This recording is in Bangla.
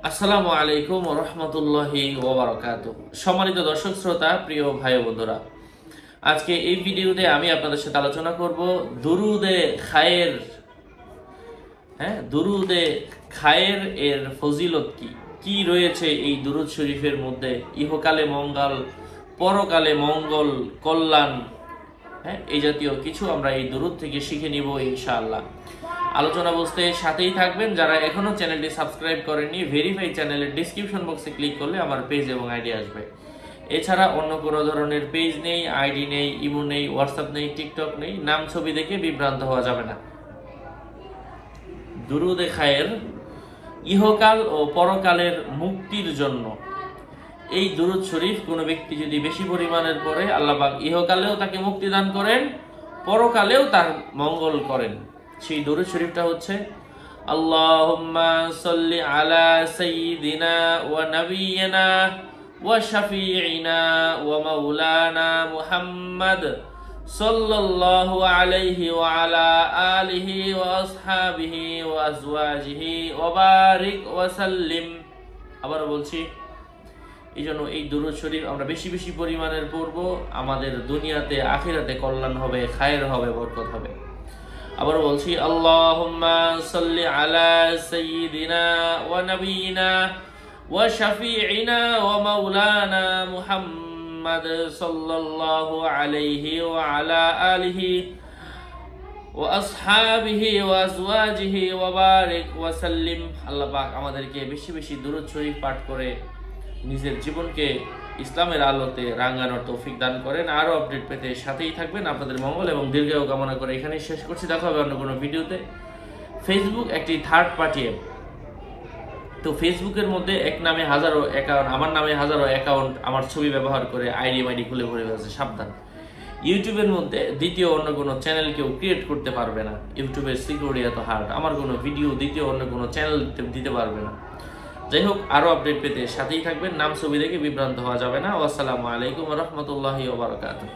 আসসালামু আলাইকুম ওয়া রাহমাতুল্লাহি ওয়া বারাকাতুহু। সম্মানিত দর্শক শ্রোতা, প্রিয় ভাই ও বন্ধুরা, আজকে এই ভিডিওতে আমি আপনাদের সাথে আলোচনা করব দুরুদে খায়ের। দুরুদে খায়ের এর ফজিলত কি কি রয়েছে এই দুরুদ শরীফের মধ্যে, ইহকালে মঙ্গল পরকালে মঙ্গল কল্যাণ, এই জাতীয় কিছু আমরা এই দুরুদ থেকে শিখে নিব ইনশাআল্লাহ। আলোচনা বুঝতে সাথেই থাকবেন। যারা এখনো চ্যানেলটি সাবস্ক্রাইব করেননি, ভেরিফাই চ্যানেলের ডিসক্রিপশন বক্সে ক্লিক করলে আমার পেজ এবং আইডি আসবে। এছাড়া অন্য কোনো ধরনের পেজ নেই, আইডি নেই, ইমো নেই, হোয়াটসঅ্যাপ নেই, টিকটক নেই। নাম ছবি দেখে বিভ্রান্ত হওয়া যাবে না। দুরুদে খায়ের ইহকাল ও পরকালের মুক্তির জন্য এই দুরুদ শরীফ কোনো ব্যক্তি যদি বেশি পরিমাণের পড়ে, আল্লাহ পাক ইহকালেও তাকে মুক্তি দান করেন, পরকালেও তার মঙ্গল করেন। সেই দুরুদ শরীফটা হচ্ছে আল্লাহুম্মা সাল্লি আলা সাইয়্যিদিনা ওয়া নাবিয়িনা ওয়া শাফিঈনা ওয়া মাওলানা মুহাম্মদ সাল্লাল্লাহু আলাইহি ওয়া আলা আলিহি ওয়া আসহাবিহি ওয়া আজওয়াজিহি ওয়া বারিক ওয়া সাল্লিম। আবার বলছি, এই জন্য এই দুরূদ শরীফ আমরা বেশি বেশি পরিমাণের পড়ব, আমাদের দুনিয়াতে আখিরাতে কল্যাণ হবে, খায়ের হবে, বরকত হবে। আবার বলছি আল্লাহুম্মা সাল্লি আলা সাইয়্যিদিনা ওয়া নাবিয়িনা ওয়া শাফিঈনা ওয়া মাওলানা মুহাম্মদ সাল্লাল্লাহু আলাইহি ওয়া আলা আলিহি ওয়া আসহাবিহি ওয়া আজওয়াজিহি ওয়া বারিক ওয়া সাল্লিম। আল্লাহ পাক আমাদেরকে বেশি বেশি দুরূদ শরীফ পাঠ করে নিজের জীবনকে ইসলামের আলোতে রাঙানোর তৌফিক দান করেন। আরও আপডেট পেতে সাথেই থাকবেন। আপনাদের মঙ্গল এবং দীর্ঘায়ু কামনা করে এখানেই শেষ করছি। দেখা হবে অন্য কোনো ভিডিওতে। ফেসবুক একটি থার্ড পার্টি অ্যাপ। তো ফেসবুকের মধ্যে এক নামে হাজারো অ্যাকাউন্ট, আমার নামে হাজারো অ্যাকাউন্ট আমার ছবি ব্যবহার করে আইডি খুলে ভরে ফেলছে, সাবধান। ইউটিউবের মধ্যে দ্বিতীয় অন্য কোনো চ্যানেল কেউ ক্রিয়েট করতে পারবে না। ইউটিউবের সিকিউরিটি এত হার্ড, আমার কোনো ভিডিও দ্বিতীয় অন্য কোনো চ্যানেল দিতে পারবে না। যাই হোক, আরও আপডেট পেতে সাথেই থাকবেন। নাম ছবি দেখে বিভ্রান্ত হওয়া যাবে না। আসসালামু আলাইকুম ওয়া রাহমাতুল্লাহি ওয়া বারাকাতুহু।